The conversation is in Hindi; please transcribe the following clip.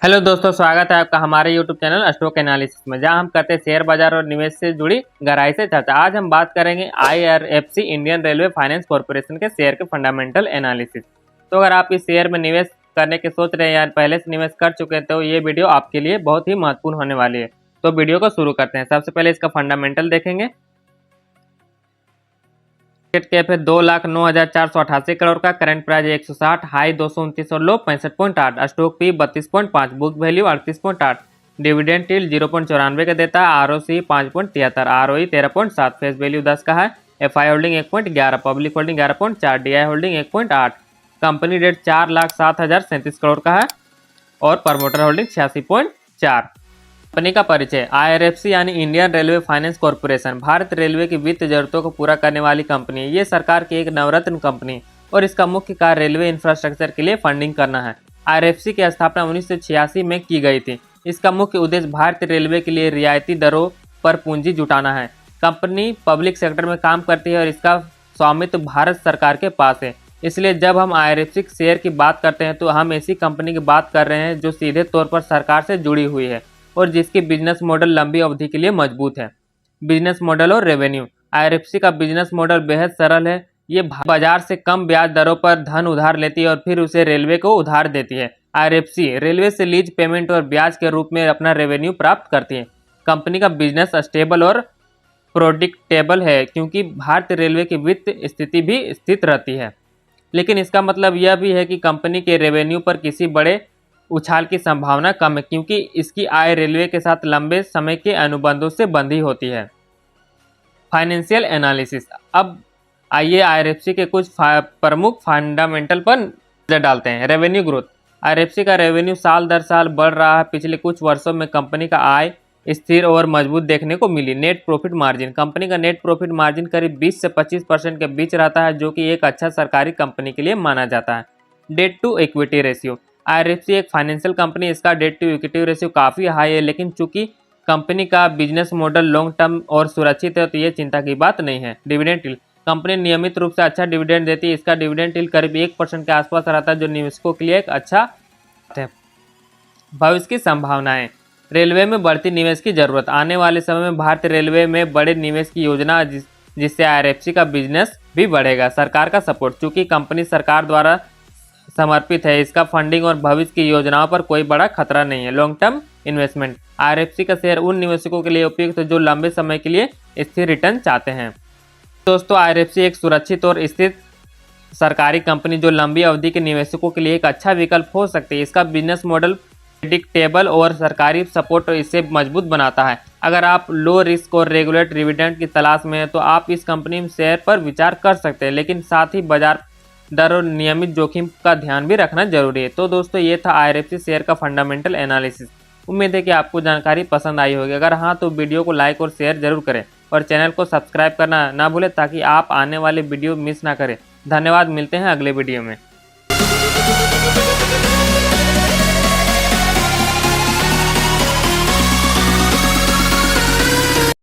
हेलो दोस्तों, स्वागत है आपका हमारे यूट्यूब चैनल स्टॉक एनालिसिस में, जहां हम करते हैं शेयर बाजार और निवेश से जुड़ी गहराई से चर्चा। आज हम बात करेंगे IRFC Indian railway finance corporation के शेयर के फंडामेंटल एनालिसिस। तो अगर आप इस शेयर में निवेश करने के सोच रहे हैं या पहले से निवेश कर चुके हैं तो ये वीडियो आपके लिए बहुत ही महत्वपूर्ण होने वाली है। तो वीडियो को शुरू करते हैं। सबसे पहले इसका फंडामेंटल देखेंगे। मार्केट कैप है 2,09,488 करोड़ का। करंट प्राइस 160, हाई 229 और low 65.8। Stock P 32.5, book value 38.8। Dividend टील 0.94 का देता है। ROC 5.73, ROE 13.7। फेस वैल्यू 10 का है। FI holding 1.11, public holding 11.4, DI holding 1.8। Company rate 4,07,037 crore का है और प्रमोटर होल्डिंग 86.4। कंपनी का परिचय। आईआरएफसी यानी Indian railway finance corporation Bharat railway की वित्त जरूरतों को पूरा करने वाली कंपनी है। ये सरकार की एक नवरत्न कंपनी और इसका मुख्य कार्य रेलवे इंफ्रास्ट्रक्चर के लिए फंडिंग करना है। आईआरएफसी की स्थापना 1986 में की गई थी। इसका मुख्य उद्देश्य भारतीय रेलवे के लिए रियायती दरों पर पूंजी जुटाना है। कंपनी पब्लिक सेक्टर में काम करती है और इसका स्वामित्व भारत सरकार के पास है। इसलिए जब हम आईआरएफसी शेयर की बात करते हैं तो हम ऐसी कंपनी की बात कर रहे हैं जो सीधे तौर पर सरकार से जुड़ी हुई है और जिसकी बिजनेस मॉडल लंबी अवधि के लिए मजबूत है। बिजनेस मॉडल और रेवेन्यू। आईआरएफसी का बिजनेस मॉडल बेहद सरल है। ये बाजार से कम ब्याज दरों पर धन उधार लेती है और फिर उसे रेलवे को उधार देती है। आईआरएफसी रेलवे से लीज पेमेंट और ब्याज के रूप में अपना रेवेन्यू प्राप्त करती है। कंपनी का बिजनेस स्टेबल और प्रोडिक्टेबल है क्योंकि भारतीय रेलवे की वित्त स्थिति भी स्थिर रहती है। लेकिन इसका मतलब यह भी है कि कंपनी के रेवेन्यू पर किसी बड़े उछाल की संभावना कम है क्योंकि इसकी आय रेलवे के साथ लंबे समय के अनुबंधों से बंधी होती है। Financial analysis. अब आइए आईआरएफसी के कुछ प्रमुख फंडामेंटल पर नजर डालते हैं। Revenue growth. आईआरएफसी का रेवेन्यू साल दर साल बढ़ रहा है। पिछले कुछ वर्षों में कंपनी का आय स्थिर और मजबूत देखने को मिली। Net profit margin. कंपनी का नेट प्रॉफिट मार्जिन करीब 20 से 25% के बीच रहता है, जो कि एक अच्छा सरकारी कंपनी के लिए माना जाता है। Debt to equity ratio. IRFC एक फाइनेंशियल कंपनी, इसका डेट टू इक्विटी रेशियो काफ़ी हाई है, लेकिन चूंकि कंपनी का बिजनेस मॉडल लॉन्ग टर्म और सुरक्षित है तो ये चिंता की बात नहीं है। Dividend yield. कंपनी नियमित रूप से अच्छा डिविडेंड देती है। इसका डिविडेंड यील्ड करीब 1% के आसपास रहता है, जो निवेशकों के लिए एक अच्छा है। भविष्य की संभावनाएं। रेलवे में बढ़ती निवेश की जरूरत। आने वाले समय में भारतीय रेलवे में बड़े निवेश की योजना जिससे आईआरएफसी का बिजनेस भी बढ़ेगा। सरकार का सपोर्ट। चूंकि कंपनी सरकार द्वारा समर्पित है, इसका फंडिंग और भविष्य की योजनाओं पर कोई बड़ा खतरा नहीं है। Long term investment. आईआरएफसी का शेयर उन निवेशकों के लिए उपयुक्त है जो लंबे समय के लिए स्थिर रिटर्न चाहते हैं। दोस्तों, आईआरएफसी एक सुरक्षित और स्थिर सरकारी कंपनी जो लंबी अवधि के निवेशकों के लिए एक अच्छा विकल्प हो सकती है। इसका बिजनेस मॉडल प्रेडिक्टेबल और सरकारी सपोर्ट इसे मजबूत बनाता है। अगर आप लो रिस्क और रेगुलेट डिविडेंड की तलाश में हैं तो आप इस कंपनी में शेयर पर विचार कर सकते हैं, लेकिन साथ ही बाजार दर और नियमित जोखिम का ध्यान भी रखना जरूरी है। तो दोस्तों, ये था आईआरएफसी शेयर का फंडामेंटल एनालिसिस। उम्मीद है कि आपको जानकारी पसंद आई होगी। अगर हाँ तो वीडियो को लाइक और शेयर जरूर करें और चैनल को सब्सक्राइब करना ना भूलें ताकि आप आने वाले वीडियो मिस ना करें। धन्यवाद। मिलते हैं अगले वीडियो में।